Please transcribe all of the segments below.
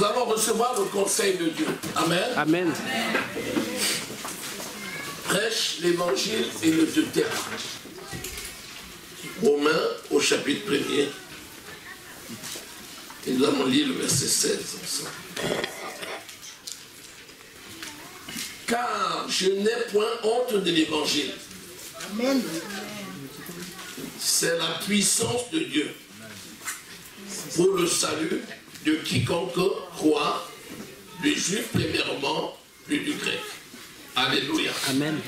allons recevoir le conseil de Dieu. Amen. Amen. Prêche l'évangile et ne te tais pas. Romains au chapitre 1er. Et nous allons lire le verset 16 ensemble. Car je n'ai point honte de l'évangile. Amen. C'est la puissance de Dieu pour le salut de quiconque croit, du juif premièrement, puis du grec. Alléluia. Amen.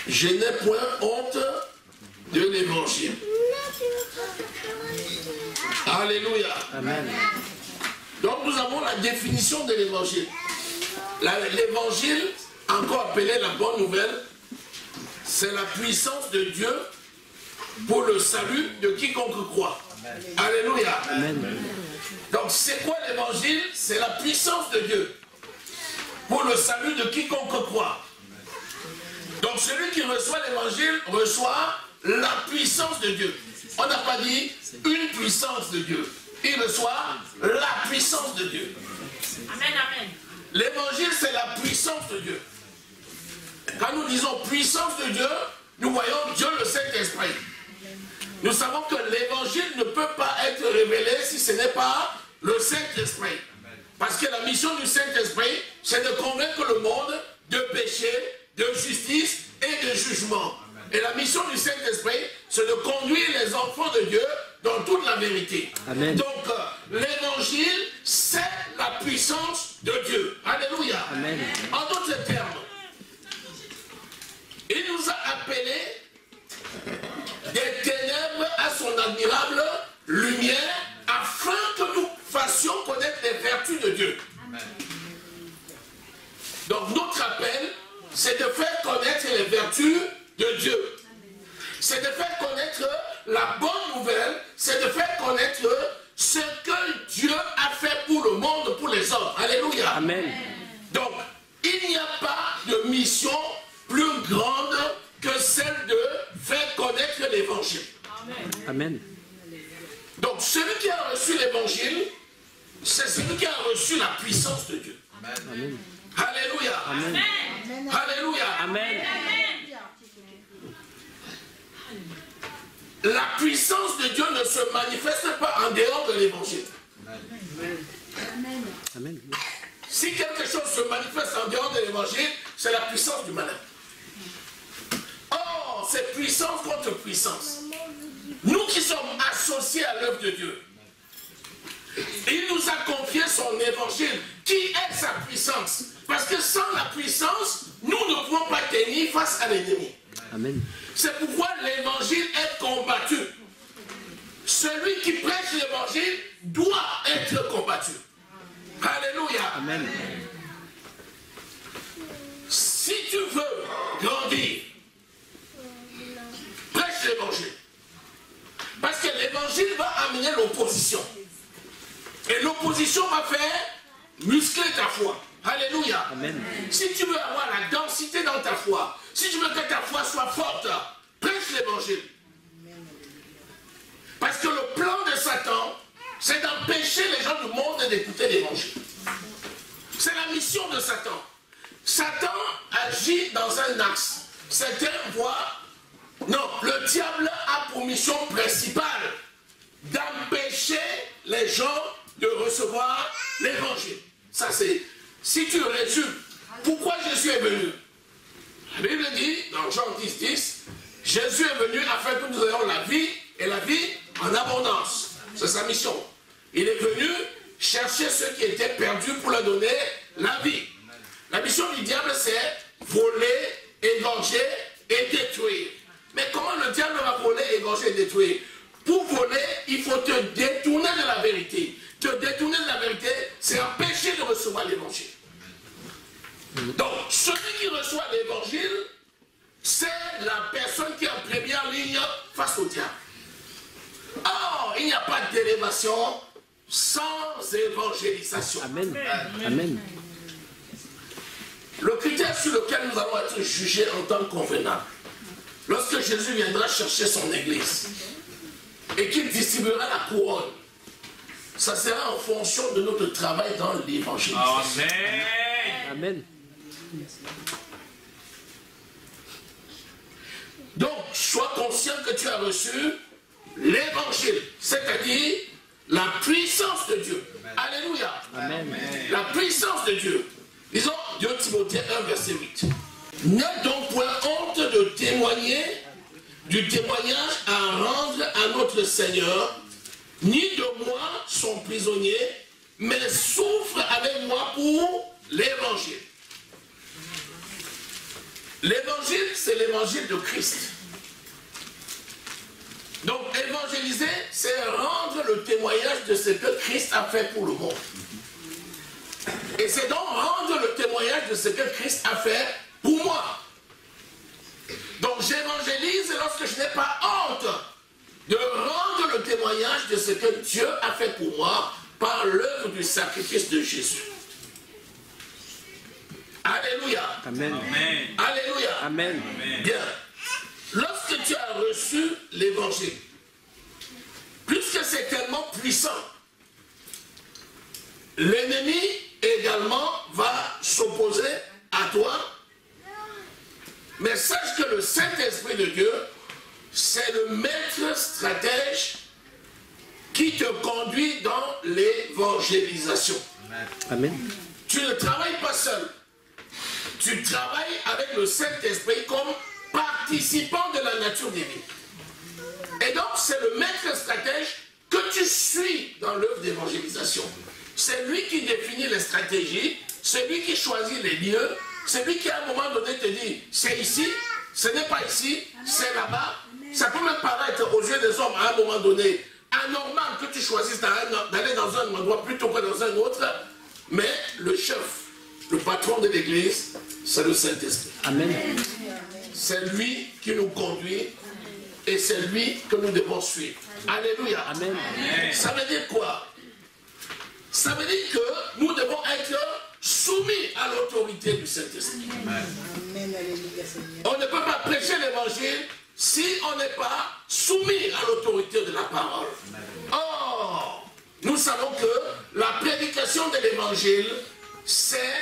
Je n'ai point honte de l'évangile. Alléluia. Amen. Donc nous avons la définition de l'évangile. L'évangile, encore appelé la bonne nouvelle, c'est la puissance de Dieu pour le salut de quiconque croit. Alléluia. Amen. Donc c'est quoi l'évangile? C'est la puissance de Dieu pour le salut de quiconque croit. Donc celui qui reçoit l'évangile reçoit la puissance de Dieu. On n'a pas dit une puissance de Dieu. Il reçoit la puissance de Dieu. Amen, amen. L'évangile, c'est la puissance de Dieu. Quand nous disons puissance de Dieu, nous voyons Dieu le Saint-Esprit. Nous savons que l'évangile ne peut pas être révélé si ce n'est pas le Saint-Esprit. Parce que la mission du Saint-Esprit, c'est de convaincre le monde de péché, de justice et de jugement. Et la mission du Saint-Esprit, c'est de conduire les enfants de Dieu dans toute la vérité. Amen. Donc, l'évangile, c'est la puissance de Dieu. Alléluia. Amen. En d'autres termes, il nous a appelés des ténèbres à son admirable lumière afin que nous fassions connaître les vertus de Dieu. Amen. Donc, notre appel, c'est de faire connaître les vertus de Dieu. C'est de faire connaître la bonne nouvelle, c'est de faire connaître ce que Dieu a fait pour le monde, pour les hommes. Alléluia. Amen. Donc, il n'y a pas de mission plus grande que celle de faire connaître l'évangile. Amen. Donc, celui qui a reçu l'évangile, c'est celui qui a reçu la puissance de Dieu. Amen. Alléluia. Amen. Alléluia. Amen. La puissance de Dieu ne se manifeste pas en dehors de l'évangile. Amen. Si quelque chose se manifeste en dehors de l'évangile, c'est la puissance du malin. Or, c'est puissance contre puissance. Nous qui sommes associés à l'œuvre de Dieu, il nous a confié son évangile, qui est sa puissance. Parce que sans la puissance, nous ne pouvons pas tenir face à l'ennemi. Amen. C'est pourquoi l'évangile est combattu. Celui qui prêche l'évangile doit être combattu. Alléluia. Amen. Si tu veux grandir, prêche l'évangile. Parce que l'évangile va amener l'opposition. Et l'opposition va faire muscler ta foi. Alléluia. Amen. Si tu veux avoir la densité dans ta foi, si tu veux que ta foi soit forte, prêche l'évangile. Parce que le plan de Satan, c'est d'empêcher les gens du monde d'écouter l'évangile. C'est la mission de Satan. Satan agit dans un axe. Certains voient, non, le diable a pour mission principale d'empêcher les gens de recevoir l'évangile. Ça c'est, si tu résumes, pourquoi Jésus est venu? La Bible dit, dans Jean 10, 10, Jésus est venu afin que nous ayons la vie, et la vie en abondance. C'est sa mission. Il est venu chercher ceux qui étaient perdus pour leur donner la vie. La mission du diable, c'est voler, égorger et détruire. Mais comment le diable va voler, égorger et détruire? Pour voler, il faut te détourner de la vérité. Te détourner de la vérité, c'est empêcher de recevoir l'évangile. Donc, celui qui reçoit l'évangile, c'est la personne qui est en première ligne face au diable. Or, il n'y a pas d'élévation sans évangélisation. Amen. Amen. Le critère sur lequel nous allons être jugés en tant que convenables, lorsque Jésus viendra chercher son église et qu'il distribuera la couronne, ça sera en fonction de notre travail dans l'évangile. Amen. Amen. Donc, sois conscient que tu as reçu l'évangile, c'est-à-dire la puissance de Dieu. Alléluia. Amen. La puissance de Dieu. Disons 2 Timothée 1, verset 8. N'aie donc point honte de témoigner du témoignage à rendre à notre Seigneur, ni de moi, son prisonnier, mais souffre avec moi pour l'évangile. L'évangile, c'est l'évangile de Christ. Donc, évangéliser, c'est rendre le témoignage de ce que Christ a fait pour le monde. Et c'est donc rendre le témoignage de ce que Christ a fait pour moi. Donc, j'évangélise lorsque je n'ai pas honte de rendre le témoignage de ce que Dieu a fait pour moi par l'œuvre du sacrifice de Jésus. Alléluia. Amen. Amen. Alléluia. Amen. Bien. Lorsque tu as reçu l'évangile, puisque c'est tellement puissant, l'ennemi également va s'opposer à toi. Mais sache que le Saint-Esprit de Dieu, c'est le maître stratège qui te conduit dans l'évangélisation. Amen. Tu ne travailles pas seul. Tu travailles avec le Saint-Esprit comme participant de la nature divine. Et donc, c'est le maître stratège que tu suis dans l'œuvre d'évangélisation. C'est lui qui définit les stratégies, c'est lui qui choisit les lieux, c'est lui qui à un moment donné te dit, c'est ici, ce n'est pas ici, c'est là-bas. Ça peut même paraître aux yeux des hommes à un moment donné anormal que tu choisisses d'aller dans un endroit plutôt que dans un autre, mais le chef, le patron de l'église, c'est le Saint-Esprit. Amen. C'est lui qui nous conduit et c'est lui que nous devons suivre. Alléluia. Amen. Ça veut dire quoi? Ça veut dire que nous devons être soumis à l'autorité du Saint-Esprit. On ne peut pas prêcher l'évangile si on n'est pas soumis à l'autorité de la parole. Or, nous savons que la prédication de l'évangile, c'est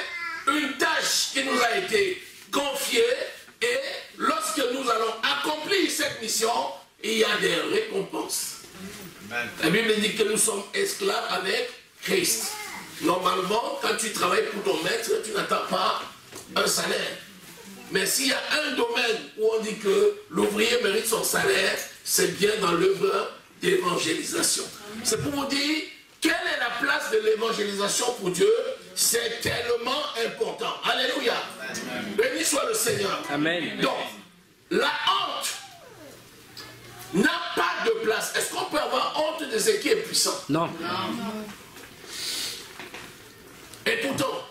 une tâche qui nous a été confiée et lorsque nous allons accomplir cette mission, il y a des récompenses. La Bible dit que nous sommes esclaves avec Christ. Normalement, quand tu travailles pour ton maître, tu n'attends pas un salaire. Mais s'il y a un domaine où on dit que l'ouvrier mérite son salaire, c'est bien dans l'œuvre d'évangélisation. C'est pour vous dire, quelle est la place de l'évangélisation pour Dieu? C'est tellement important. Alléluia. Béni soit le Seigneur. Amen. Donc, la honte n'a pas de place. Est-ce qu'on peut avoir honte de ce qui est puissant? Non. Et pourtant,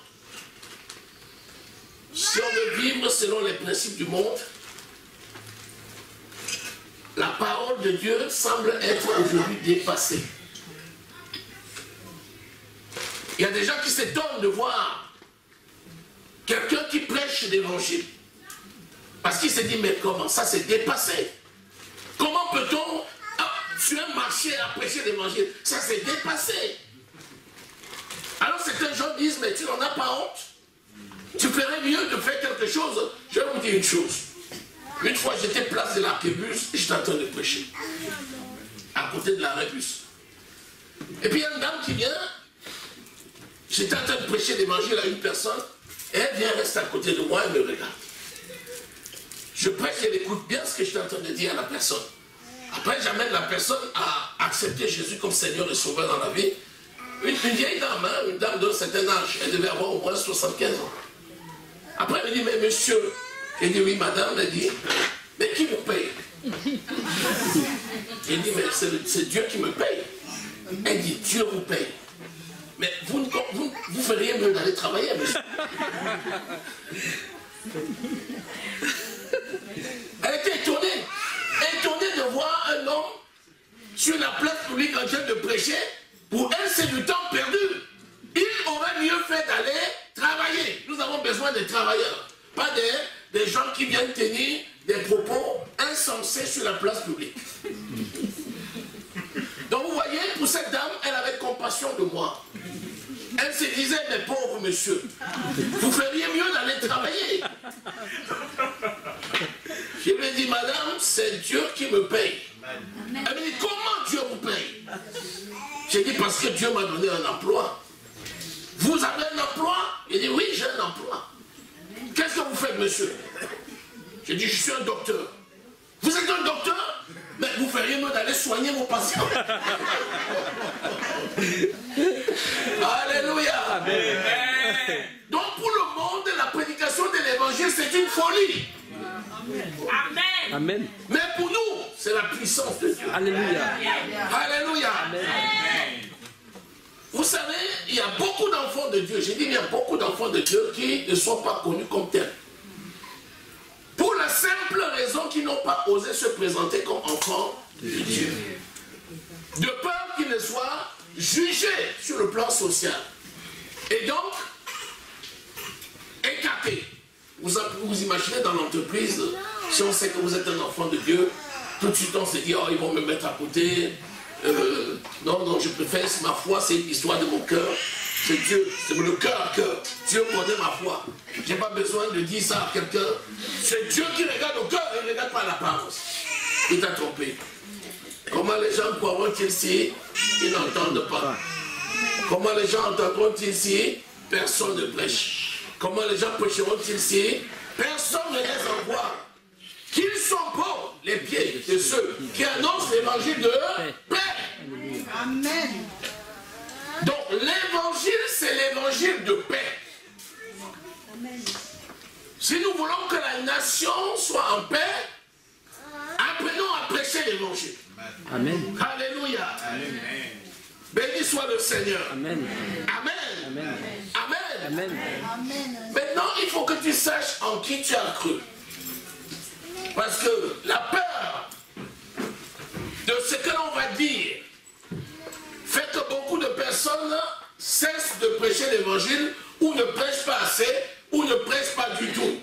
si on veut vivre selon les principes du monde, la parole de Dieu semble être aujourd'hui dépassée. Il y a des gens qui s'étonnent de voir quelqu'un qui prêche l'évangile. Parce qu'il s'est dit, mais comment ça s'est dépassé? Comment peut-on sur un marché à prêcher l'évangile? Ça s'est dépassé. Alors certains gens disent, mais tu n'en as pas honte? Tu ferais mieux de faire quelque chose. Je vais vous dire une chose. Une fois, j'étais place de l'Arquebus et j'étais en train de prêcher. À côté de l'Arquebus. Et puis il y a une dame qui vient. J'étais en train de prêcher l'évangile à une personne. Et elle vient rester à côté de moi et me regarde. Je prêche et elle écoute bien ce que j'étais en train de dire à la personne. Après, j'amène la personne à accepter Jésus comme Seigneur et Sauveur dans la vie. Une vieille dame, hein, une dame d'un certain âge, elle devait avoir au moins 75 ans. Après, elle me dit, mais monsieur, elle dit, oui, madame, elle dit, mais qui vous paye? Elle dit, mais c'est Dieu qui me paye. Elle dit, Dieu vous paye. Mais vous feriez mieux d'aller travailler, monsieur. Elle était étonnée de voir un homme sur la place publique en train de prêcher. Pour elle, c'est du temps perdu. Il aurait mieux fait d'aller travailler. Nous avons besoin de travailleurs, pas des gens qui viennent tenir des propos insensés sur la place publique. Donc vous voyez, pour cette dame, elle avait compassion compassion de moi. Elle se disait, mais pauvre monsieur, vous feriez mieux d'aller travailler. Je lui ai dit, madame, c'est Dieu qui me paye. Elle me dit, comment Dieu vous paye? J'ai dit, parce que Dieu m'a donné un emploi. Vous avez un emploi? Il dit, oui, j'ai un emploi. Qu'est-ce que vous faites, monsieur? J'ai dit, je suis un docteur. Vous êtes un docteur? Mais vous feriez mieux d'aller soigner vos patients. Alléluia. Amen. Donc pour le monde, la prédication de l'évangile, c'est une folie. Amen. Amen. Mais pour nous, c'est la puissance de Dieu. Alléluia. Alléluia. Amen. Vous savez, il y a beaucoup d'enfants de Dieu. J'ai dit, il y a beaucoup d'enfants de Dieu qui ne sont pas connus comme tels. Pour la simple raison qu'ils n'ont pas osé se présenter comme enfants de Dieu. De peur qu'ils ne soient jugés sur le plan social. Et donc, écartés. Vous imaginez dans l'entreprise, si on sait que vous êtes un enfant de Dieu, tout de suite on se dit, oh, ils vont me mettre à côté. Non, non, je préfère, ma foi, c'est une histoire de mon cœur. C'est Dieu, c'est le cœur à cœur. Dieu connaît ma foi. Je n'ai pas besoin de dire ça à quelqu'un. C'est Dieu qui regarde au cœur et ne regarde pas l'apparence. Il t'a trompé. Comment les gens croiront-ils si ils n'entendent pas? Comment les gens entendront-ils si personne ne prêche? Comment les gens prêcheront-ils si personne ne les envoie? Qu'ils sont beaux les pieds de ceux qui annoncent l'évangile de paix. Amen. Donc l'évangile, c'est l'évangile de paix. Amen. Si nous voulons que la nation soit en paix, apprenons à prêcher l'évangile. Amen. Alléluia. Amen. Béni soit le Seigneur. Amen. Amen. Amen. Amen. Amen. Amen. Maintenant, il faut que tu saches en qui tu as cru. Parce que la peur de ce que l'on va dire fait que beaucoup de personnes cessent de prêcher l'évangile ou ne prêchent pas assez ou ne prêchent pas du tout.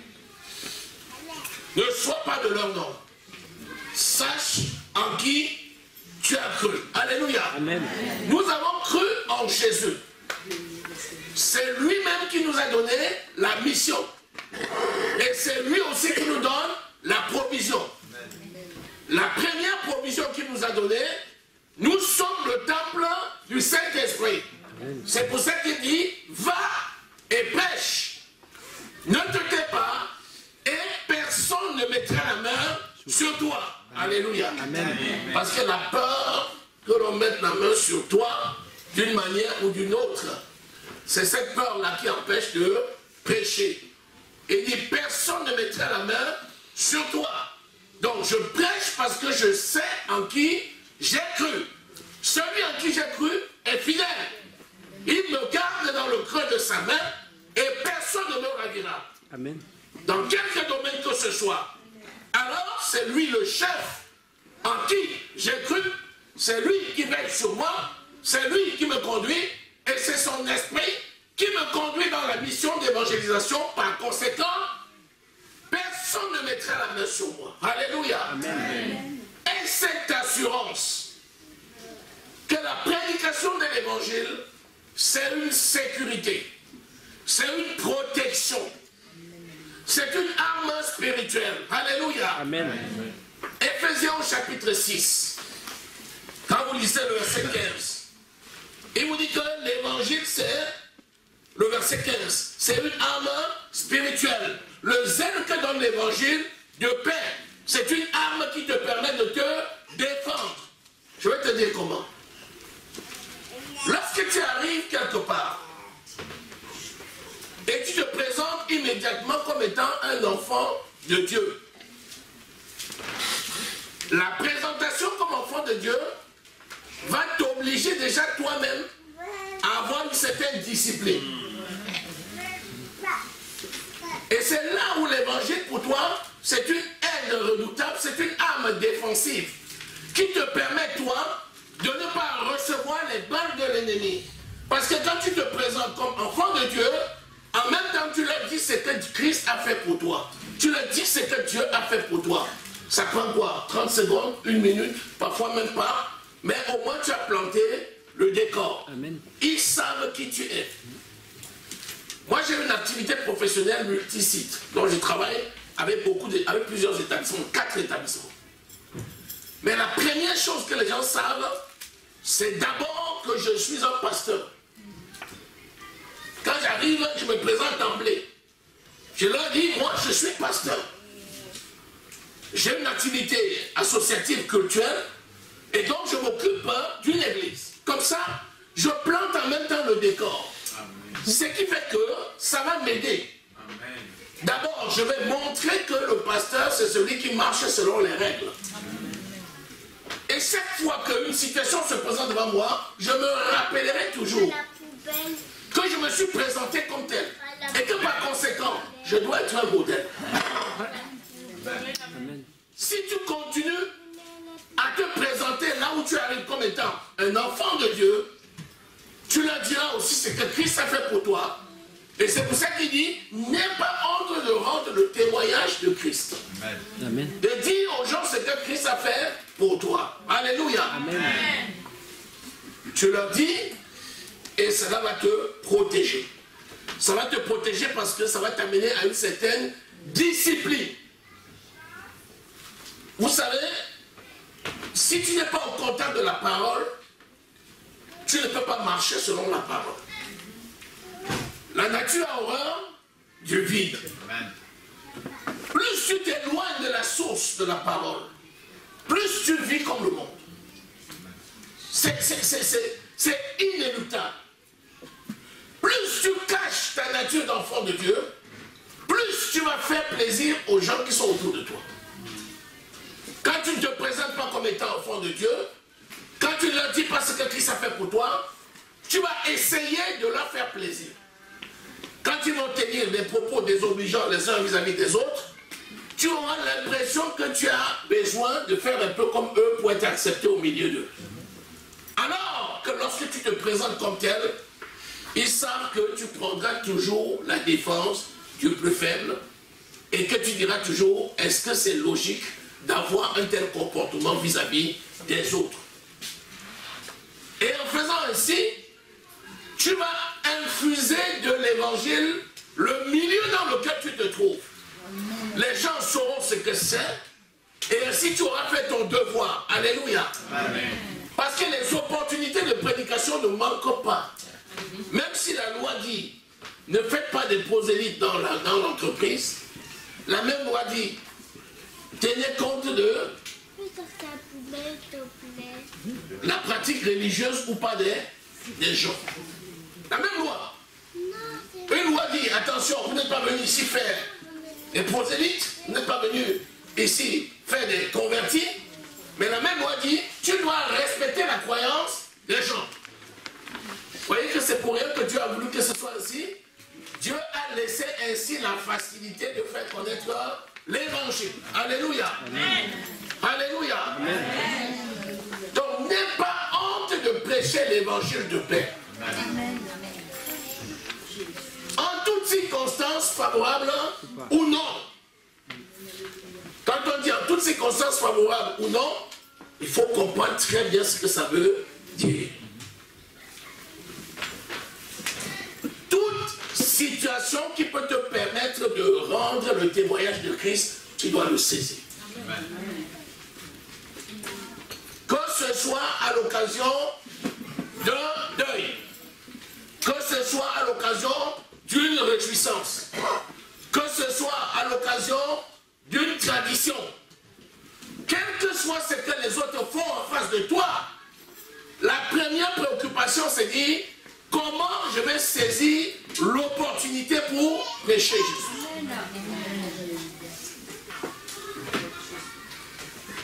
Ne sois pas de leur nom. Sache en qui tu as cru. Alléluia. Amen. Nous avons cru en Jésus. C'est lui-même qui nous a donné la mission. Et c'est lui aussi qui nous donne la provision. La première provision qu'il nous a donnée, nous sommes le temple du Saint-Esprit. C'est pour ça qu'il dit, va et prêche. Ne te tais pas et personne ne mettra la main sur toi. Alléluia. Amen. Parce que la peur que l'on mette la main sur toi d'une manière ou d'une autre, c'est cette peur-là qui empêche de prêcher. Il dit, personne ne mettra la main sur toi. Donc je prêche parce que je sais en qui j'ai cru. Celui en qui j'ai cru est fidèle. Il me garde dans le creux de sa main et personne ne me ravira. Amen. Dans quelque domaine que ce soit. Alors c'est lui le chef en qui j'ai cru. C'est lui qui veille sur moi. C'est lui qui me conduit. Et c'est son esprit qui me conduit dans la mission d'évangélisation. Par conséquent, personne ne mettra la main sur moi. Alléluia. Amen. Et cette assurance que la prédication de l'évangile, c'est une sécurité, c'est une protection, c'est une arme spirituelle. Alléluia. Amen. Éphésiens au chapitre 6, quand vous lisez le verset 15, il vous dit que l'évangile, c'est le verset 15, c'est une arme spirituelle. Le zèle que donne l'évangile de paix, c'est une arme qui te permet de te défendre. Je vais te dire comment. Lorsque tu arrives quelque part et tu te présentes immédiatement comme étant un enfant de Dieu, la présentation comme enfant de Dieu va t'obliger déjà toi-même à avoir une certaine discipline. Et c'est là où l'évangile pour toi, c'est une aide redoutable, c'est une arme défensive qui te permet, toi, de ne pas recevoir les balles de l'ennemi. Parce que quand tu te présentes comme enfant de Dieu, en même temps tu leur dis ce que Christ a fait pour toi. Tu leur dis ce que Dieu a fait pour toi. Ça prend quoi? 30 secondes, 1 minute, parfois même pas. Mais au moins tu as planté le décor. Amen. Ils savent qui tu es. Moi, j'ai une activité professionnelle multisite. Donc, je travaille avec plusieurs établissements, 4 établissements. Mais la première chose que les gens savent, c'est d'abord que je suis un pasteur. Quand j'arrive, je me présente d'emblée. Je leur dis, moi, je suis pasteur. J'ai une activité associative culturelle et donc je m'occupe d'une église. Comme ça, je plante en même temps le décor. Ce qui fait que ça va m'aider. D'abord, je vais montrer que le pasteur, c'est celui qui marche selon les règles. Et chaque fois qu'une situation se présente devant moi, je me rappellerai toujours que je me suis présenté comme tel. Et que par conséquent, je dois être un modèle. Si tu continues à te présenter là où tu arrives comme étant un enfant de Dieu, tu leur diras aussi ce que Christ a fait pour toi. Et c'est pour ça qu'il dit, n'aie pas honte de rendre le témoignage de Christ. Amen. De dire aux gens ce que Christ a fait pour toi. Alléluia. Amen. Tu leur dis, et cela va te protéger. Ça va te protéger parce que ça va t'amener à une certaine discipline. Vous savez, si tu n'es pas au contact de la parole, tu ne peux pas marcher selon la parole. La nature a horreur du vide. Amen. Plus tu t'éloignes de la source de la parole, plus tu vis comme le monde. C'est inéluctable. Plus tu caches ta nature d'enfant de Dieu, plus tu vas faire plaisir aux gens qui sont autour de toi. Quand tu ne te présentes pas comme étant enfant de Dieu, quand tu ne leur dis pas ce que Christ a fait pour toi, tu vas essayer de leur faire plaisir. Quand ils vont tenir des propos désobligeants les uns vis-à-vis des autres, tu auras l'impression que tu as besoin de faire un peu comme eux pour être accepté au milieu d'eux. Alors que lorsque tu te présentes comme tel, ils savent que tu prendras toujours la défense du plus faible et que tu diras toujours, est-ce que c'est logique d'avoir un tel comportement vis-à-vis des autres? Et en faisant ainsi, tu vas infuser de l'évangile le milieu dans lequel tu te trouves. Les gens sauront ce que c'est et ainsi tu auras fait ton devoir. Alléluia. Amen. Parce que les opportunités de prédication ne manquent pas. Même si la loi dit ne faites pas des prosélytes dans l'entreprise, la même loi dit tenez compte de la pratique religieuse ou pas des gens. La même loi. Une loi dit attention, vous n'êtes pas venu ici faire des prosélytes, vous n'êtes pas venu ici faire des convertis, mais la même loi dit tu dois respecter la croyance des gens. Vous voyez que c'est pour rien que Dieu a voulu que ce soit ainsi. Dieu a laissé ainsi la facilité de faire connaître l'évangile. Alléluia. Amen. Alléluia. Amen. Donc n'aie pas honte de prêcher l'évangile de paix. Amen. En toutes circonstances favorables ou non. Quand on dit en toutes circonstances favorables ou non, il faut comprendre très bien ce que ça veut dire. Toute situation qui peut te permettre de rendre le témoignage de Christ, tu dois le saisir. Amen. Que ce soit à l'occasion d'un deuil, que ce soit à l'occasion d'une réjouissance, que ce soit à l'occasion d'une tradition, quel que soit ce que les autres font en face de toi, la première préoccupation c'est de dire comment je vais saisir l'opportunité pour prêcher Jésus.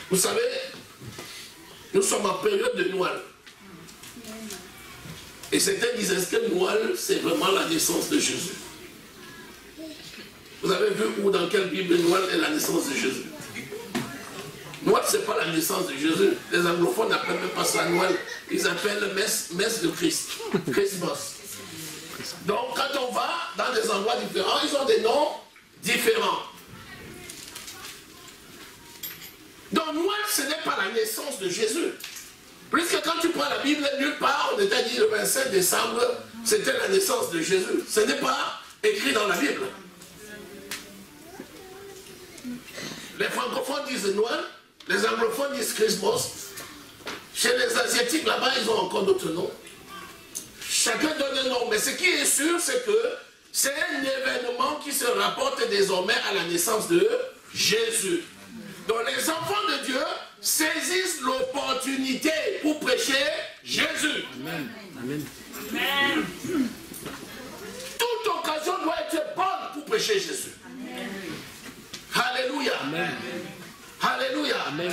Vous savez, nous sommes en période de Noël. Et certains disent que Noël, c'est vraiment la naissance de Jésus. Vous avez vu où, dans quelle Bible, Noël est la naissance de Jésus? Noël, ce n'est pas la naissance de Jésus. Les anglophones n'appellent même pas ça Noël. Ils appellent messe de Christ. Christmas. Donc, quand on va dans des endroits différents, ils ont des noms différents. Donc, Noël, ce n'est pas la naissance de Jésus. Puisque quand tu prends la Bible, nulle part, on t'a dit le 25 décembre, c'était la naissance de Jésus. Ce n'est pas écrit dans la Bible. Les francophones disent Noël, les anglophones disent Christmas. Chez les Asiatiques, là-bas, ils ont encore d'autres noms. Chacun donne un nom. Mais ce qui est sûr, c'est que c'est un événement qui se rapporte désormais à la naissance de Jésus. Donc les enfants de Dieu saisissent l'opportunité pour prêcher Jésus. Amen. Amen. Amen. Toute occasion doit être bonne pour prêcher Jésus. Amen. Alléluia. Amen. Alléluia. Amen.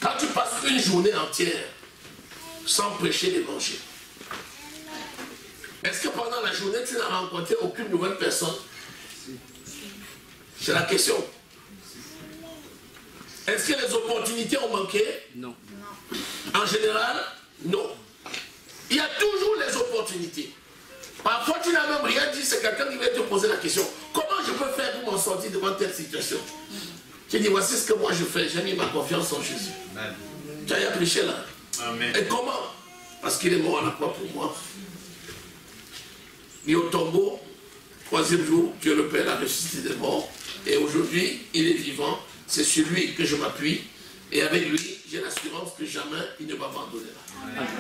Quand tu passes une journée entière sans prêcher l'évangile, est-ce que pendant la journée, tu n'as rencontré aucune nouvelle personne? C'est la question. Est-ce que les opportunités ont manqué? Non. En général, non. Il y a toujours les opportunités. Parfois, tu n'as même rien dit, c'est quelqu'un qui vient te poser la question. Comment je peux faire pour m'en sortir devant telle situation? Tu dis, voici ce que moi je fais, j'ai mis ma confiance en Jésus. Amen. Tu as prêché là. Amen. Et comment? Parce qu'il est mort à la croix pour moi. Mis au tombeau, troisième jour, Dieu le Père l'a ressuscité des morts. Et aujourd'hui, il est vivant. C'est sur lui que je m'appuie. Et avec lui, j'ai l'assurance que jamais il ne m'abandonnera.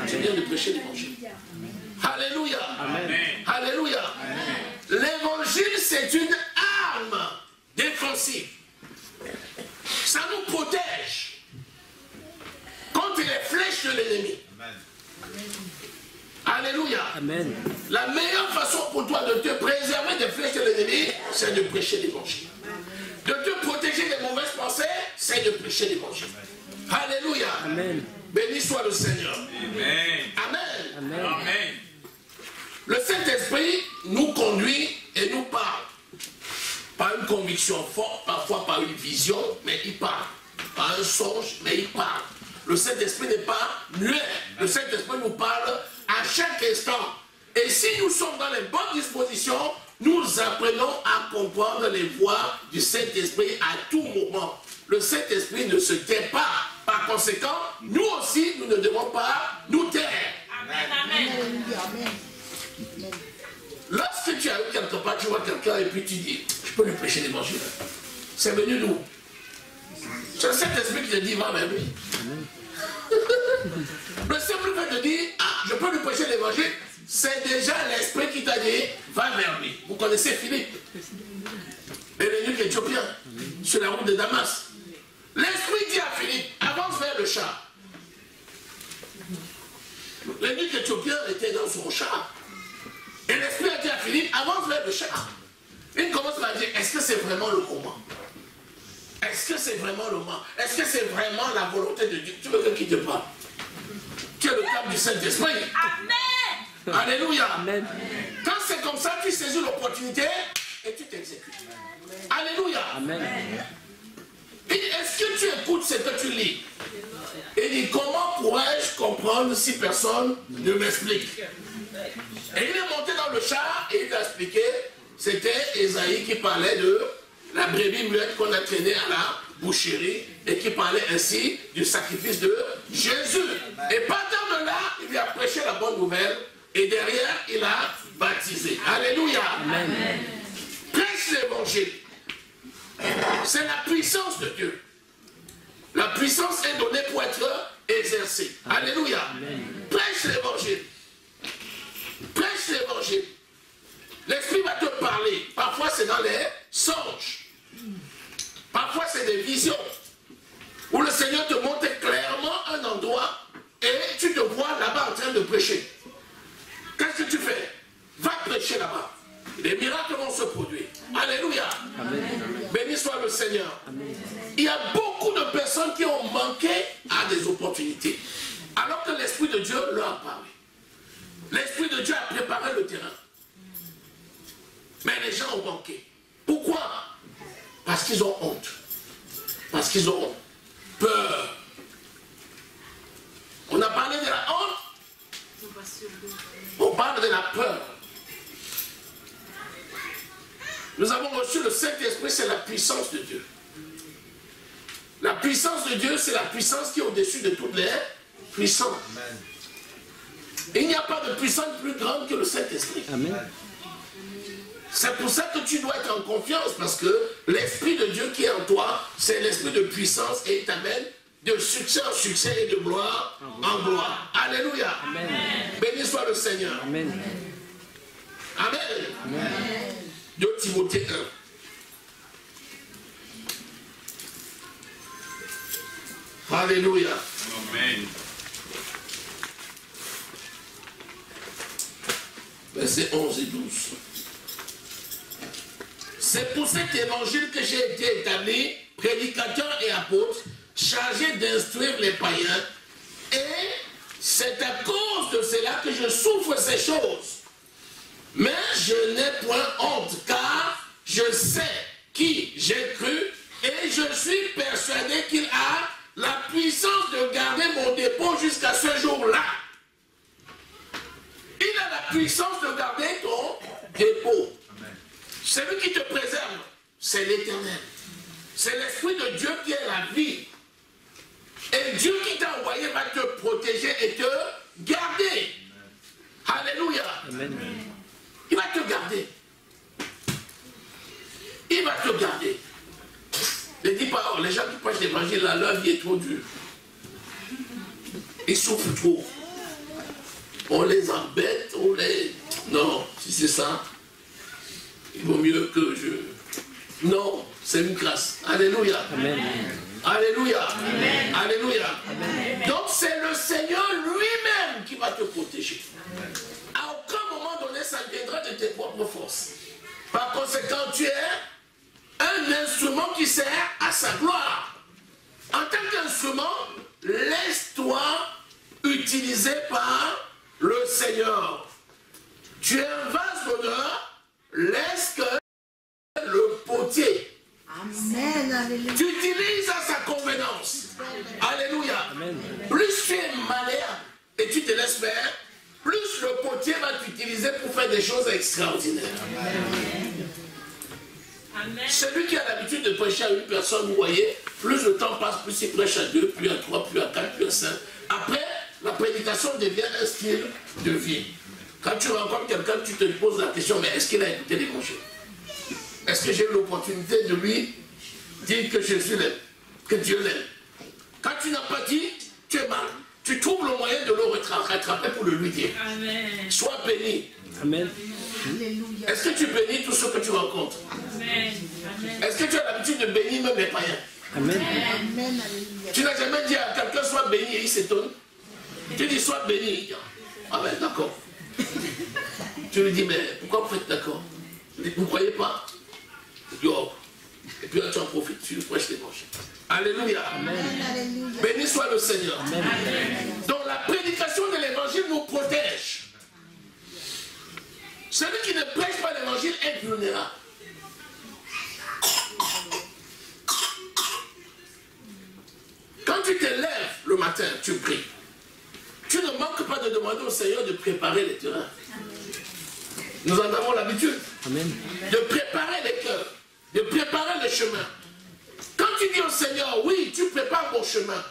Je viens de prêcher l'évangile. Alléluia. Amen. Alléluia. L'évangile, c'est une arme défensive. Ça nous protège contre les flèches de l'ennemi. Alléluia. Amen. La meilleure façon pour toi de te préserver des flèches de l'ennemi, c'est de prêcher l'évangile. De te protéger des mauvaises pensées, c'est de prêcher l'évangile. Alléluia. Amen. Béni soit le Seigneur. Amen. Amen. Amen. Amen. Le Saint-Esprit nous conduit et nous parle. Par une conviction forte, parfois par une vision, mais il parle. Par un songe, mais il parle. Le Saint-Esprit n'est pas muet. Le Saint-Esprit nous parle à chaque instant. Et si nous sommes dans les bonnes dispositions, nous apprenons à comprendre les voies du Saint-Esprit à tout moment. Le Saint-Esprit ne se tait pas. Par conséquent, nous aussi, nous ne devons pas nous taire. Amen. Amen. Lorsque tu arrives quelque part, tu vois quelqu'un et puis tu dis, je peux lui prêcher l'évangile. C'est venu d'où? C'est le Saint-Esprit qui te dit, va vers lui. Le simple fait de dire, ah, je peux lui prêcher l'évangile, c'est déjà l'Esprit qui t'a dit, va vers lui. Vous connaissez Philippe, l'eunuque éthiopien, sur la route de Damas. L'Esprit dit à Philippe, avance vers le char. L'eunuque éthiopien était dans son char. Et l'Esprit a dit à Philippe, avance vers le char. Il commence par dire, est-ce que c'est vraiment le moment? Est-ce que c'est vraiment le moment? Est-ce que c'est vraiment la volonté de Dieu? Tu veux que qui te parle? Tu es le cap du Saint-Esprit. Amen. Alléluia. Amen. Quand c'est comme ça, tu saisis l'opportunité et tu t'exécutes. Alléluia. Amen. Il dit, est-ce que tu écoutes ce que tu lis? Il dit, comment pourrais-je comprendre si personne ne m'explique? Et il est monté dans le char et il a expliqué, c'était Ésaïe qui parlait de la brebis muette qu'on a traînée à la boucherie et qui parlait ainsi du sacrifice de Jésus. Et partant de là, il lui a prêché la bonne nouvelle et derrière, il a baptisé. Alléluia. Amen. Prêche l'évangile. C'est la puissance de Dieu. La puissance est donnée pour être exercée. Alléluia. Prêche l'évangile. Prêche l'évangile. L'Esprit va te parler. Parfois c'est dans les songes. Parfois c'est des visions. Où le Seigneur te montre clairement un endroit et tu te vois là-bas en train de prêcher. Qu'est-ce que tu fais? Va prêcher là-bas. Les miracles vont se produire. Alléluia. Amen. Béni soit le Seigneur. Amen. Il y a beaucoup de personnes qui ont manqué à des opportunités. Alors que l'Esprit de Dieu leur a parlé. L'Esprit de Dieu a préparé le terrain. Mais les gens ont manqué. Pourquoi? Parce qu'ils ont honte. Parce qu'ils ont peur. On a parlé de la honte. On parle de la peur. Nous avons reçu le Saint-Esprit, c'est la puissance de Dieu. La puissance de Dieu, c'est la puissance qui est au-dessus de toutes les puissances. Il n'y a pas de puissance plus grande que le Saint-Esprit. C'est pour ça que tu dois être en confiance, parce que l'Esprit de Dieu qui est en toi, c'est l'Esprit de puissance et il t'amène de succès en succès et de gloire en gloire. Alléluia. Amen. Béni soit le Seigneur. Amen. Amen. Amen. 2 Timothée 1. Alléluia. Amen. Versets 11 et 12. C'est pour cet évangile que j'ai été établi, prédicateur et apôtre, chargé d'instruire les païens, et c'est à cause de cela que je souffre ces choses. Mais je n'ai point honte, car je sais qui j'ai cru, et je suis persuadé qu'il a la puissance de garder mon dépôt jusqu'à ce jour-là. Il a la puissance de garder ton dépôt. C'est lui qui te préserve, c'est l'Éternel. C'est l'Esprit de Dieu qui est la vie. Et Dieu qui t'a envoyé va te protéger et te garder. Alléluia. Amen. Il va te garder. Il va te garder. Ne dis pas, oh, les gens qui prêchent l'évangile, leur vie est trop dure. Ils souffrent trop. On les embête, on les... Non, si c'est ça, il vaut mieux que je... Non, c'est une grâce. Alléluia. Amen. Alléluia. Amen. Alléluia. Amen. Donc c'est le Seigneur lui-même qui va te protéger. Amen. À aucun moment donné, ça viendra de tes propres forces. Par conséquent, tu es un instrument qui sert à sa gloire. En tant qu'instrument, laisse-toi utiliser par le Seigneur. Tu es un vase d'honneur, laisse que le potier. Amen. Alléluia. Tu utilises à sa convenance. Alléluia. Amen. Plus tu es malléable et tu te laisses faire, plus le potier va t'utiliser pour faire des choses extraordinaires. Amen. Celui qui a l'habitude de prêcher à une personne, vous voyez, plus le temps passe, plus il prêche à 2, puis à 3, puis à 4, puis à 5. Après, la prédication devient un style de vie. Quand tu rencontres quelqu'un, tu te poses la question, mais est-ce qu'il a écouté l'évangile? Est-ce que j'ai eu l'opportunité de lui dire que Jésus l'aime, que Dieu l'aime? Quand tu n'as pas dit, tu es mal. Tu trouves le moyen de le rattraper pour le lui dire. Amen. Sois béni. Amen. Est-ce que tu bénis tous ceux que tu rencontres? Amen. Est-ce que tu as l'habitude de bénir même les païens? Amen. Amen. Tu n'as jamais dit à quelqu'un sois béni et il s'étonne. Tu dis sois béni. Ah ben d'accord. Tu lui dis mais pourquoi vous faites d'accord? Vous ne croyez pas? Oh. Et puis là tu en profites, tu prêches l'évangile. Alléluia. Amen. Béni soit le Seigneur. Amen. Donc la prédication de l'évangile nous protège. Celui qui ne prêche pas l'évangile est vulnérable. Quand tu te lèves le matin, tu pries. Tu ne manques pas de demander au Seigneur de préparer les terrains. Nous en avons l'habitude. De préparer les cœurs, de préparer les chemins. Quand tu dis au Seigneur, oui, tu prépares mon chemin,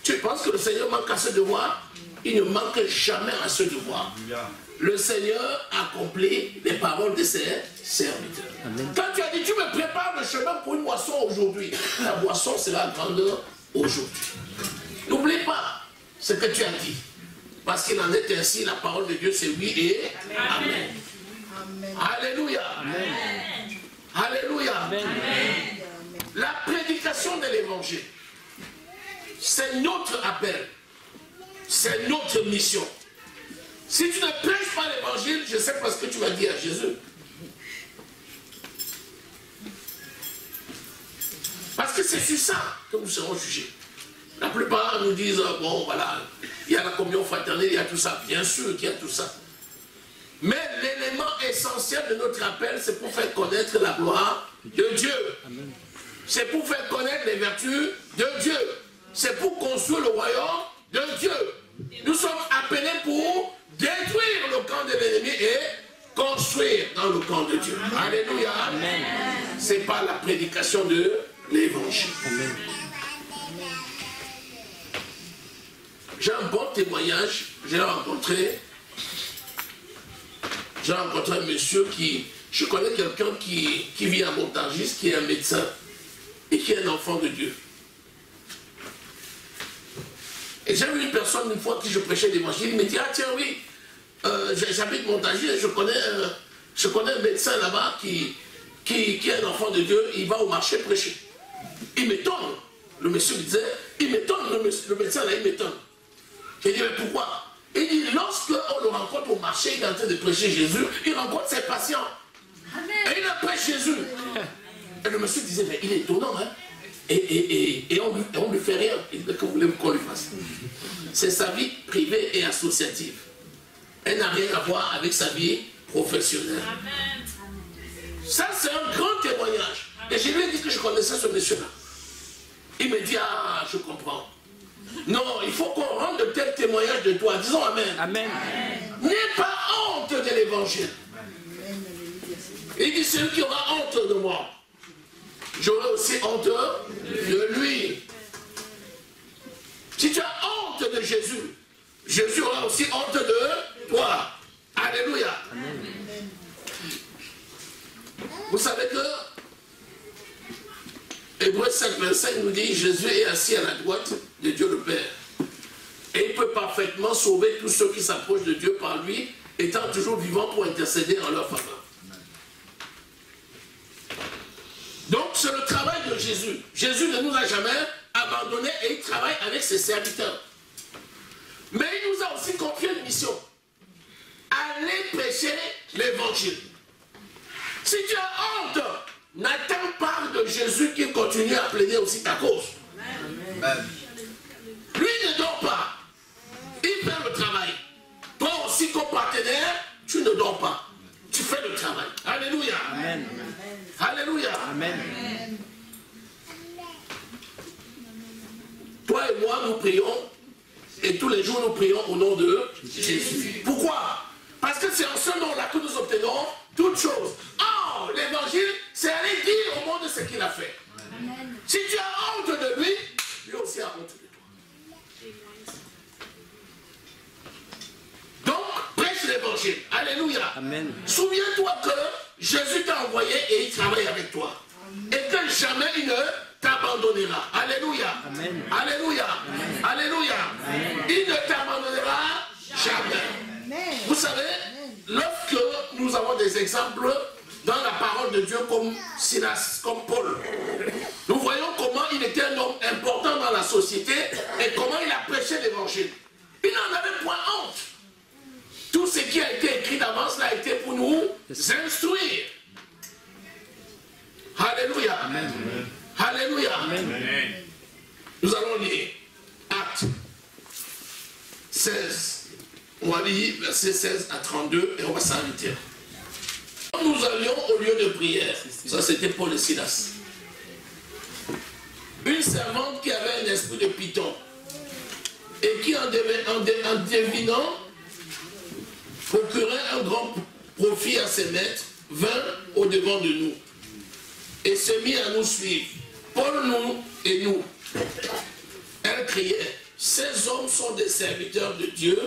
tu penses que le Seigneur manque à ce devoir? Il ne manque jamais à ce devoir. Le Seigneur accomplit les paroles de ses serviteurs. Amen. Quand tu as dit, tu me prépares le chemin pour une boisson aujourd'hui, la boisson sera grandeur aujourd'hui. N'oublie pas ce que tu as dit. Parce qu'il en est ainsi, la parole de Dieu c'est oui et amen. Amen. Alléluia. Amen. Alléluia. Amen. La prédication de l'évangile, c'est notre appel. C'est notre mission. Si tu ne prêches pas l'évangile, je sais pas ce que tu vas dire à Jésus. Parce que c'est sur ça que nous serons jugés. La plupart nous disent, bon voilà, il y a la communion fraternelle, il y a tout ça. Bien sûr qu'il y a tout ça. Mais l'élément essentiel de notre appel, c'est pour faire connaître la gloire de Dieu. C'est pour faire connaître les vertus de Dieu. C'est pour construire le royaume de Dieu. Nous sommes appelés pour détruire le camp de l'ennemi et construire construire dans le camp de Dieu. Alléluia. C'est pas la prédication de l'évangile. J'ai un bon témoignage. J'ai rencontré un monsieur qui... Je connais quelqu'un qui vit à Montargis, qui est un médecin et qui est un enfant de Dieu. Et j'ai vu une personne une fois qui je prêchais l'évangile, il me dit, ah tiens oui, j'habite Montargis et je connais un médecin là-bas qui est un enfant de Dieu, il va au marché prêcher. Il m'étonne. Le monsieur disait, il m'étonne, le médecin là, il m'étonne. J'ai dit, mais pourquoi? Il dit, lorsqu'on le rencontre au marché, il est en train de prêcher Jésus, il rencontre ses patients. Et il prêche Jésus. Et le monsieur disait, mais il est étonnant, hein? Et on ne lui fait rien. Il dit, que vous voulez qu'on lui fasse? C'est sa vie privée et associative. Elle n'a rien à voir avec sa vie professionnelle. Ça, c'est un grand témoignage. Et je lui ai dit que je connaissais ce monsieur-là. Il me dit, ah, je comprends. Non, il faut qu'on rende de tels témoignages de toi. Disons Amen. Amen. N'aie pas honte de l'évangile. Il dit, celui qui aura honte de moi, j'aurai aussi honte de lui. Si tu as honte de Jésus, Jésus aura aussi honte de toi. Alléluia. Amen. Vous savez que Hébreux 5, 25 nous dit, Jésus est assis à la droite de Dieu le Père. Et il peut parfaitement sauver tous ceux qui s'approchent de Dieu par lui, étant toujours vivant pour intercéder en leur faveur. Donc c'est le travail de Jésus. Jésus ne nous a jamais abandonnés et il travaille avec ses serviteurs. Mais il nous a aussi confié une mission. Allez prêcher l'évangile. Si tu as honte, n'attends pas de Jésus qui continue à plaider aussi ta cause. Amen. Lui ne dort pas. Il fait le travail. Toi aussi comme partenaire, tu ne dors pas. Tu fais le travail. Alléluia. Amen. Alléluia. Amen. Toi et moi, nous prions. Et tous les jours, nous prions au nom de Jésus. Pourquoi? Parce que c'est en ce nom-là que nous obtenons toutes choses. Or, l'évangile, c'est aller dire au monde ce qu'il a fait. Amen. Si tu as honte de lui, lui aussi a honte de toi. Donc, prêche l'évangile. Alléluia. Souviens-toi que Jésus t'a envoyé et il travaille avec toi. Amen. Et que jamais il ne t'abandonnera. Alléluia. Amen. Alléluia. Amen. Alléluia. Amen. Il ne t'abandonnera jamais. Amen. Vous savez, lorsque nous avons des exemples dans la parole de Dieu comme Silas, comme Paul, nous voyons comment il était un homme important dans la société et comment il a prêché l'évangile. Il n'en avait point honte. Tout ce qui a été écrit d'avance a été pour nous instruire. Alléluia. Amen. Alléluia. Amen. Nous allons lire Actes 16. On va lire versets 16 à 32 et on va s'arrêter. Nous allions au lieu de prière. Ça, c'était Paul et Silas. Une servante qui avait un esprit de python et qui, en devinant, procurait un grand profit à ses maîtres, vint au-devant de nous et se mit à nous suivre. Paul, nous et nous. Elle criait, ces hommes sont des serviteurs de Dieu,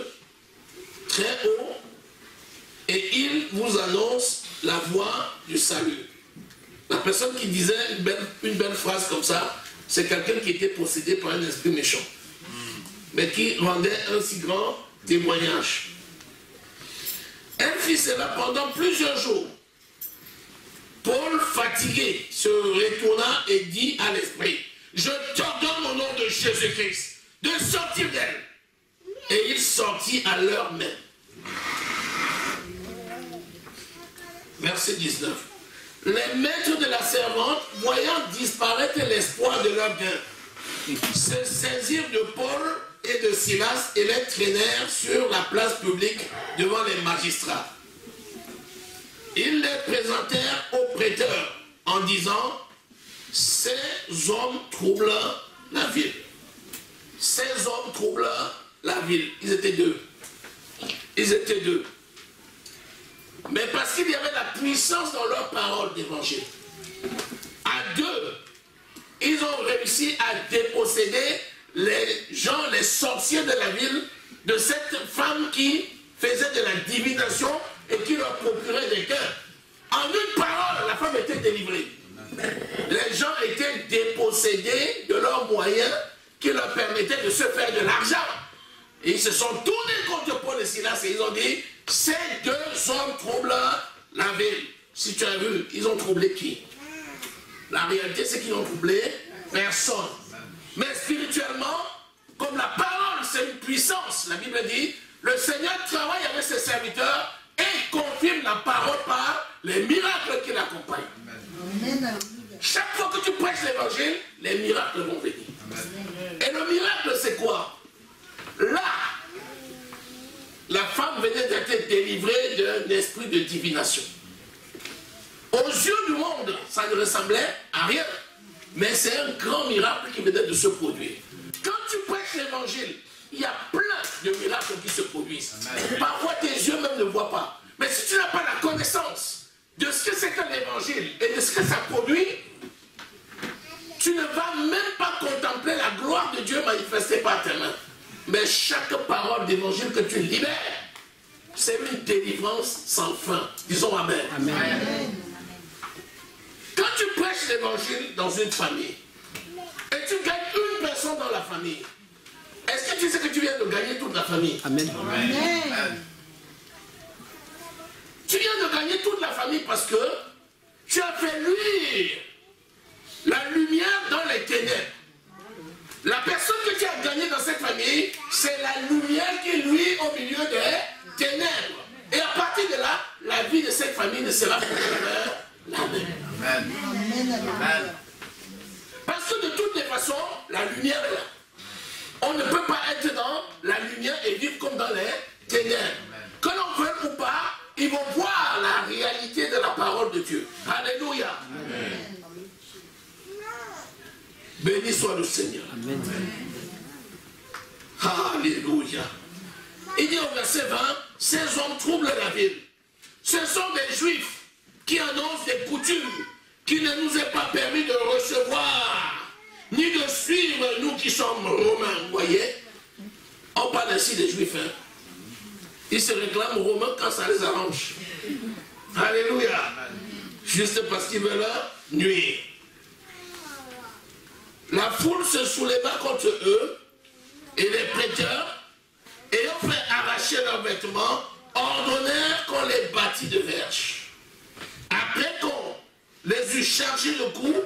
très haut, et il vous annonce la voie du salut. La personne qui disait une belle phrase comme ça, c'est quelqu'un qui était possédé par un esprit méchant, mais qui rendait un si grand témoignage. Elle fit cela pendant plusieurs jours. Paul, fatigué, se retourna et dit à l'esprit, je t'ordonne au nom de Jésus-Christ de sortir d'elle. Et il sortit à l'heure même. Verset 19. Les maîtres de la servante, voyant disparaître l'espoir de leur gain, se saisirent de Paul et de Silas et les traînèrent sur la place publique devant les magistrats. Ils les présentèrent au prêteur en disant, ces hommes troublent la ville. Ces hommes troublent la ville. Ils étaient deux. Ils étaient deux. mais parce qu'il y avait la puissance dans leur parole d'évangile. À deux, ils ont réussi à déposséder les gens, les sorciers de la ville, de cette femme qui faisait de la divination et qui leur procurait des cœurs. En une parole, la femme était délivrée. Les gens étaient dépossédés de leurs moyens qui leur permettaient de se faire de l'argent. Et ils se sont tournés contre Paul et Silas et ils ont dit, ces deux hommes troublent la ville. Si tu as vu, ils ont troublé qui? La réalité, c'est qu'ils n'ont troublé personne. Mais spirituellement, comme la parole, c'est une puissance, la Bible dit, le Seigneur travaille avec ses serviteurs et confirme la parole par les miracles qui l'accompagnent. Chaque fois que tu prêches l'évangile, les miracles vont venir. Et le miracle, c'est quoi? Là, la femme venait d'être délivrée d'un esprit de divination. Aux yeux du monde, ça ne ressemblait à rien. Mais c'est un grand miracle qui venait de se produire. Quand tu prêches l'évangile, il y a plein de miracles qui se produisent. Parfois, tes yeux même ne voient pas. Mais si tu n'as pas la connaissance de ce que c'est que l'évangile et de ce que ça produit, tu ne vas même pas contempler la gloire de Dieu manifestée par tes mains. Mais chaque parole d'évangile que tu libères, c'est une délivrance sans fin. Disons Amen. Amen. Quand tu prêches l'évangile dans une famille, et tu gagnes une personne dans la famille, est-ce que tu sais que tu viens de gagner toute la famille? Amen. Amen. Tu viens de gagner toute la famille parce que tu as fait luire la lumière dans les ténèbres. La personne que tu as gagnée dans cette famille, c'est la lumière qui luit au milieu des ténèbres. Et à partir de là, la vie de cette famille ne sera plus la même. Amen. Amen. Parce que de toutes les façons, la lumière est là. On ne peut pas être dans la lumière et vivre comme dans les ténèbres. Que l'on veuille ou pas, ils vont voir la réalité de la parole de Dieu. Alléluia. Amen. Béni soit le Seigneur. Amen. Alléluia. Il dit au verset 20, ces hommes troublent la ville. Ce sont des Juifs qui annoncent des coutumes qui ne nous est pas permis de recevoir, ni de suivre, nous qui sommes romains. Vous voyez, on parle ainsi des Juifs. Hein? Ils se réclament romains quand ça les arrange. Alléluia. Juste parce qu'ils veulent leur nuire. La foule se souleva contre eux et les prêteurs, ayant fait arracher leurs vêtements, ordonnèrent qu'on les bâtît de verges. Après qu'on les eut chargés de coups,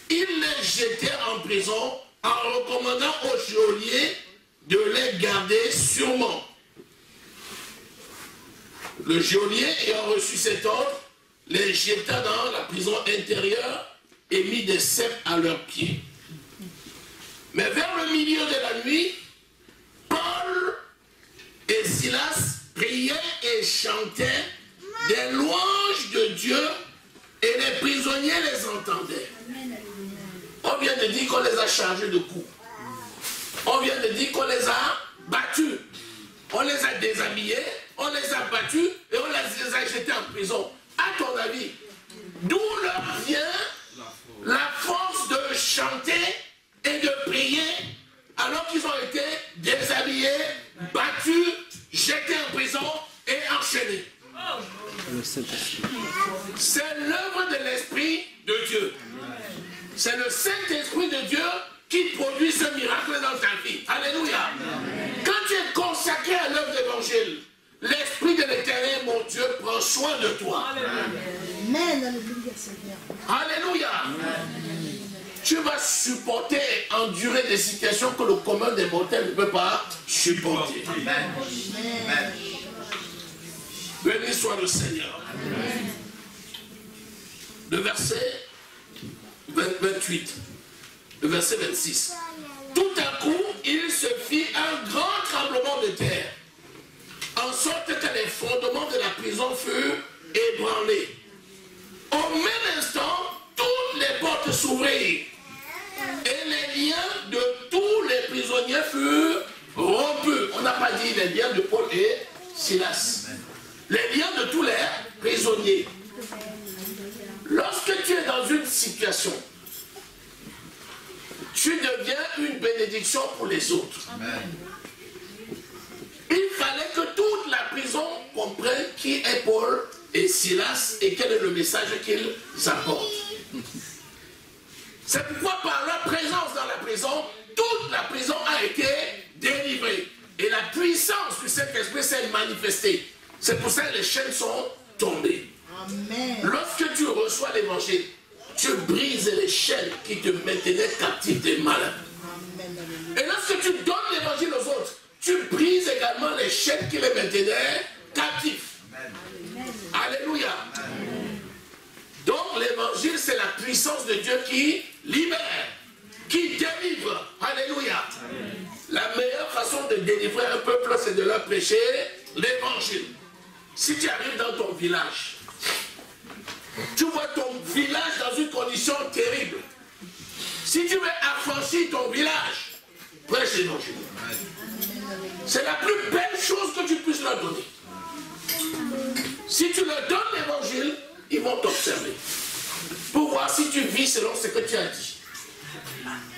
ils les jetèrent en prison en recommandant aux geôliers de les garder sûrement. Le geôlier ayant reçu cet ordre, les jeta dans la prison intérieure et mit des ceps à leurs pieds. Mais vers le milieu de la nuit, Paul et Silas priaient et chantaient des louanges de Dieu et les prisonniers les entendaient. On vient de dire qu'on les a chargés de coups. On vient de dire qu'on les a battus. On les a déshabillés, on les a battus et on les a jetés en prison. À ton avis, d'où leur vient la force de chanter et de prier alors qu'ils ont été déshabillés, battus, jetés en prison et enchaînés? C'est l'œuvre de l'Esprit de Dieu. C'est le Saint-Esprit de Dieu qui produit ce miracle dans ta vie. Alléluia. Quand tu es consacré à l'œuvre d'évangile, l'Esprit de l'Éternel, mon Dieu, prend soin de toi. Amen. Alléluia. Tu vas supporter et endurer des situations que le commun des mortels ne peut pas supporter. Amen. Béni soit le Seigneur. Amen. Le verset 28, le verset 26. Tout à coup, il se fit un grand tremblement de terre, en sorte que les fondements de la prison furent ébranlés. Au même instant, toutes les portes s'ouvrirent, et les liens de tous les prisonniers furent rompus. On n'a pas dit les liens de Paul et Silas. Les liens de tous les dans une situation, tu deviens une bénédiction pour les autres. Amen. Il fallait que toute la prison comprenne qui est Paul et Silas et quel est le message qu'ils apportent. C'est pourquoi par leur présence dans la prison, toute la prison a été délivrée. Et la puissance du Saint-Esprit s'est manifestée. C'est pour ça que les chaînes sont tombées. Amen. Lorsque tu reçois l'évangile, tu brises les chaînes qui te maintenaient captif des malins. Et lorsque tu donnes l'évangile aux autres, tu brises également les chaînes qui les maintenaient captifs. Amen. Alléluia. Donc l'évangile, c'est la puissance de Dieu qui libère, qui délivre. Alléluia. La meilleure façon de délivrer un peuple, c'est de leur prêcher l'évangile. Si tu arrives dans ton village, tu vois ton village dans une condition terrible. Si tu veux affranchir ton village, prêche l'évangile. C'est la plus belle chose que tu puisses leur donner. Si tu leur donnes l'évangile, ils vont t'observer pour voir si tu vis selon ce que tu as dit.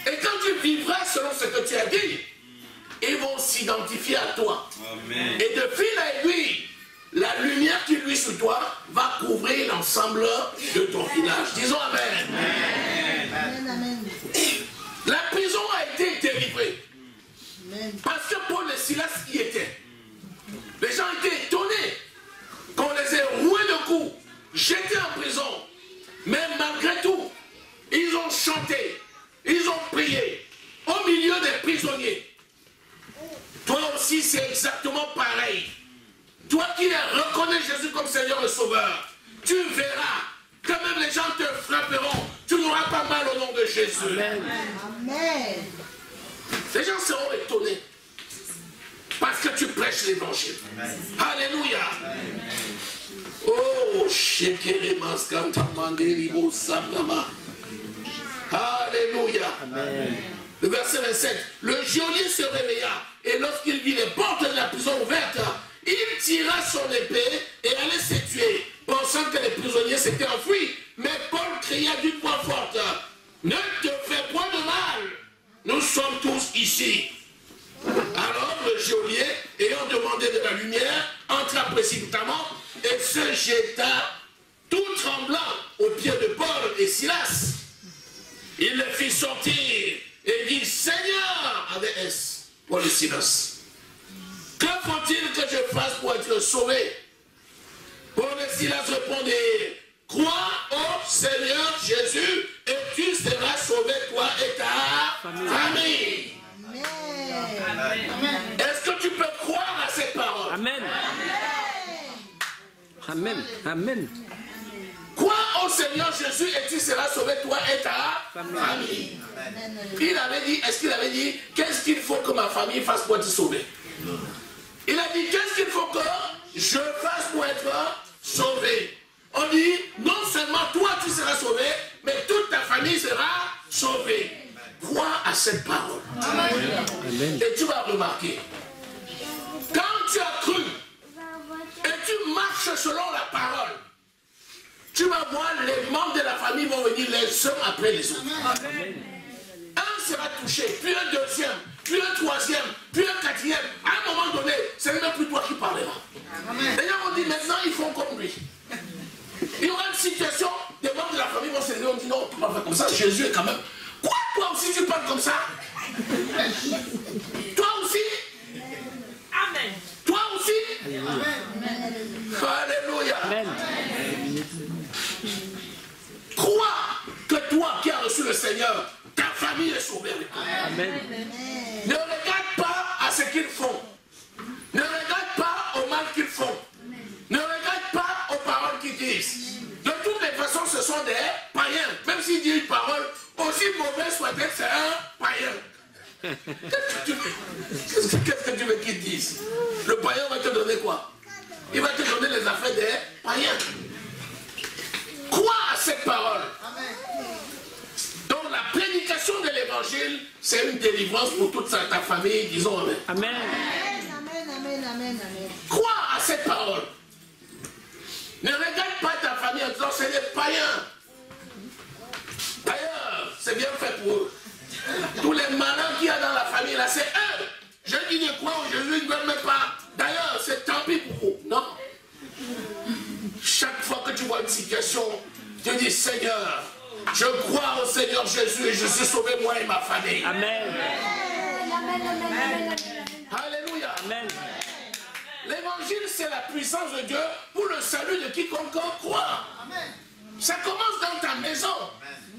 Et quand tu vivras selon ce que tu as dit, ils vont s'identifier à toi. Amen. Et de fil à aiguille, la lumière qui luit sur toi va couvrir l'ensemble de ton village. Disons Amen. Amen, amen. La prison a été délivrée. Amen. Parce que Paul et Silas y étaient. Les gens étaient étonnés qu'on les ait roués de coups, jetés en prison. Mais malgré tout, ils ont chanté, ils ont prié au milieu des prisonniers. Toi aussi, c'est exactement pareil. Toi qui reconnais Jésus comme Seigneur et Sauveur, tu verras que même les gens te frapperont. Tu n'auras pas mal au nom de Jésus. Amen. Amen. Les gens seront étonnés parce que tu prêches l'évangile. Alléluia. Oh, Shekeremas Kantamandelibo Samnama. Alléluia. Le verset 27. Le geôlier se réveilla et lorsqu'il vit les portes de la prison ouvertes, il tira son épée et allait se tuer, pensant que les prisonniers s'étaient enfuis. Mais Paul cria d'une voix forte, ne te fais point de mal, nous sommes tous ici. Alors le geôlier, ayant demandé de la lumière, entra précipitamment et se jeta tout tremblant aux pieds de Paul et Silas. Il les fit sortir et dit, Seigneur, avec S, Paul et Silas, que faut-il que je fasse pour être sauvé? Paul et Silas répondaient, crois au Seigneur Jésus et tu seras sauvé, toi et ta famille. Amen. Est-ce que tu peux croire à cette parole? Amen. Amen. Amen. Crois au Seigneur Jésus et tu seras sauvé, toi et ta famille. Il avait dit, est-ce qu'il avait dit, qu'est-ce qu'il faut que ma famille fasse pour être sauvée? Il a dit, qu'est-ce qu'il faut que je fasse pour être sauvé? On dit, non seulement toi tu seras sauvé, mais toute ta famille sera sauvée. Crois à cette parole. Amen. Et tu vas remarquer, quand tu as cru et tu marches selon la parole, tu vas voir les membres de la famille vont venir les uns après les autres. Un sera touché, puis un deuxième, puis un troisième, puis un quatrième. À un moment donné, ce n'est même plus toi qui parleras. Les gens vont dire maintenant ils font comme lui. Il y aura une situation, des membres de la famille vont se lever, on dit non, tu ne parles pas comme ça, Jésus est quand même. Quoi, toi aussi tu parles comme ça? Toi aussi? Amen. Toi aussi? Alléluia. Amen. Crois que toi qui as reçu le Seigneur, ta famille est sauvée avec toi. Amen. Ne regarde pas à ce qu'ils font. Ne regarde pas au mal qu'ils font. Ne regarde pas aux paroles qu'ils disent. De toutes les façons, ce sont des païens. Même s'ils disent une parole, aussi mauvaise soit-elle, c'est un païen. Qu'est-ce que tu veux qu'ils disent? Le païen va te donner quoi? Il va te donner les affaires des païens. Crois à cette parole. Donc la prédication de l'évangile, c'est une délivrance pour toute ta famille, disons Amen. Amen. Amen, amen, amen, amen. Crois à cette parole. Ne regarde pas ta famille en disant c'est des païens. c'est bien fait pour eux. Tous les malins qu'il y a dans la famille, là, c'est eux. Je dis de quoi Jésus ne veut même pas. D'ailleurs, c'est tant pis pour vous. Non. Chaque fois que tu vois une situation, tu dis, Seigneur, je crois au Seigneur Jésus et je suis sauvé, moi et ma famille. Amen. Alléluia. Amen. L'évangile, c'est la puissance de Dieu pour le salut de quiconque croit. Ça commence dans ta maison,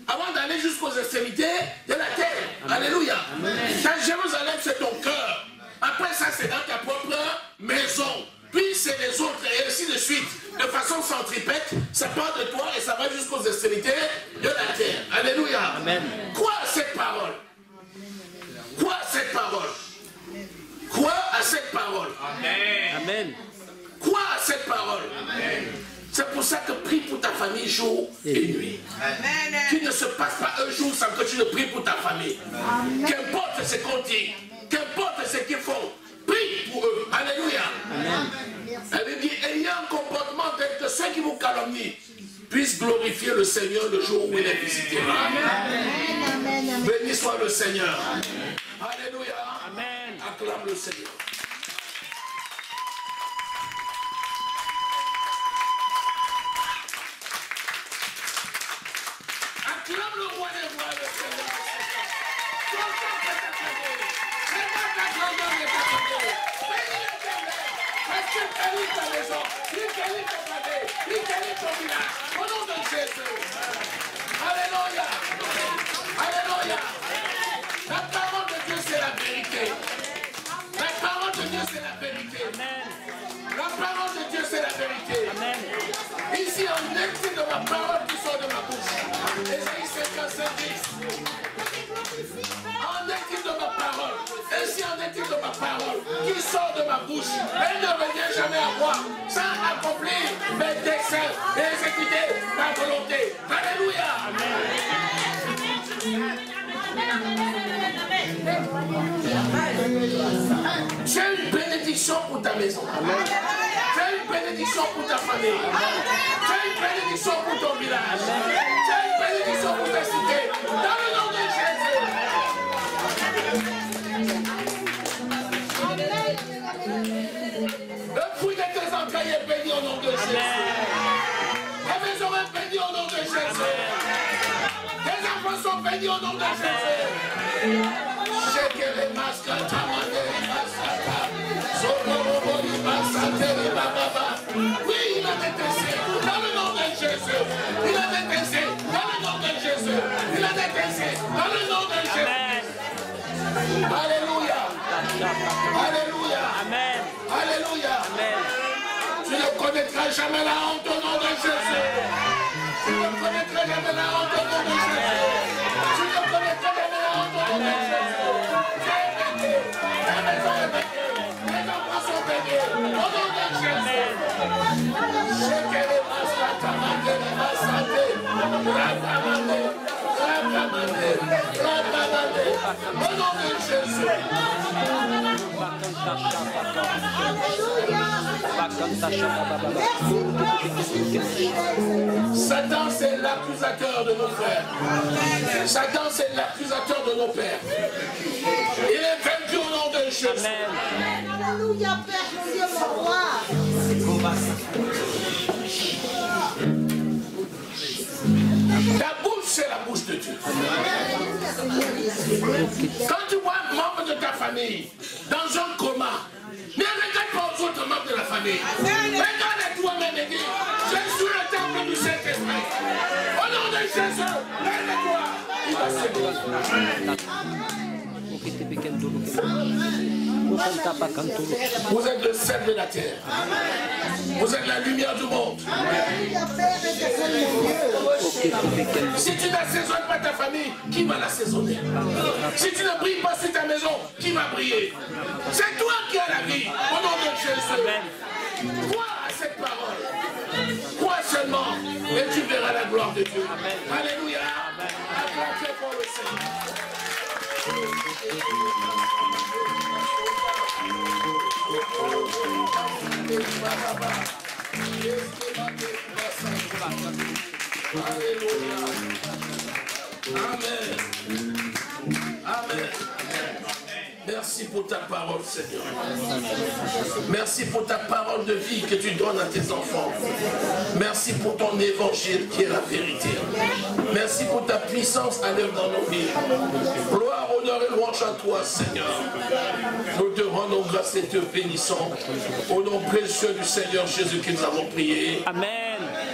avant d'aller jusqu'aux extrémités de la terre. Alléluia. Ta Jérusalem, c'est ton cœur. Après ça, c'est dans ta propre maison. Puis c'est les autres, et ainsi de suite. De façon centripète, ça part de toi et ça va jusqu'aux extrémités de la terre. Alléluia. Amen. Crois à cette parole. Crois à cette parole. Crois à cette parole. Amen. Crois à cette parole. C'est pour ça que prie pour ta famille jour et nuit. Qu'il ne se passe pas un jour sans que tu ne pries pour ta famille. Qu'importe ce qu'on dit, qu'importe ce qu'ils font, prie pour eux. Alléluia. Elle dit, ayez un comportement tel que ceux qui vous calomnient puissent glorifier le Seigneur le jour où il est visité. Béni soit le Seigneur. Alléluia. Amen. Acclame le Seigneur. Acclame le roi des rois, le Seigneur. C'est pas ta grandeur et ta famille. Bénis l'Éternel. Parce qu'il bénit ta maison. Il bénit ta famille. Il bénit ton village. Au nom de Jésus. Alléluia. Alléluia. La parole de Dieu, c'est la vérité. La parole de Dieu, c'est la vérité. La parole de Dieu, c'est la vérité. Ici, on écrit de ma parole qui sort de ma bouche. Ésaïe 55, 10. On écrit de ma parole. Ici, on écrit de ma parole qui sort de ma bouche. Elle ne revient jamais à moi sans accomplir mes desseins et exécuter ma volonté. Alléluia. Tu as une bénédiction pour ta maison. Tu as une bénédiction pour ta famille. Tu as une bénédiction pour ton village. Tu as une bénédiction pour ta cité. Dans le nom de Jésus. Le fruit de tes entrailles est béni au nom de Jésus. Ta maison est bénie au nom de Jésus. Tes enfants sont bénis au nom de Jésus. Les masques, oui, il a détesté dans le nom de Jésus. Il a détesté dans le nom de Jésus. Il a détesté dans le nom de Jésus. Alléluia. Alléluia. Amen. Alléluia. Amen. Tu ne connaîtras jamais la honte au nom de Jésus. Tu ne connaîtras jamais la honte au nom de Jésus. Tu ne connaîtras jamais la honte au nom de Jésus. La maison est bénie. Les enfants sont bénis. Au nom de Jésus. Shekere masaka mandele masate. Rakamande. Rakamande. Rakamande. Au nom de Jésus. Satan, c'est l'accusateur de nos frères. Satan, c'est l'accusateur de nos pères. Il est vaincu au nom de Jésus. Alléluia, Père, mon Dieu, mon roi. Ta bouche, c'est la bouche de Dieu. Quand tu vois un membre de ta famille dans un coma, ne regarde pas aux autres membres de la famille. Regarde toi-même et dis, je suis le temple du Saint-Esprit. Au nom de Jésus, lève-toi. Il va se lever. Vous êtes le sel de la terre. Vous êtes la lumière du monde. Si tu n'assaisonnes pas ta famille, qui va l'assaisonner? Si tu ne brilles pas sur ta maison, qui va briller? C'est toi qui as la vie. Au nom de Jésus. Crois à cette parole. Crois seulement et tu verras la gloire de Dieu. Alléluia. Acclamez pour le Seigneur. Amen. Amen. Merci pour ta parole, Seigneur. Merci pour ta parole de vie que tu donnes à tes enfants. Merci pour ton évangile qui est la vérité. Merci pour ta puissance à l'œuvre dans nos vies. Gloire, honneur et louange à toi, Seigneur. Nous te rendons grâce et te bénissons. Au nom précieux du Seigneur Jésus que nous avons prié. Amen.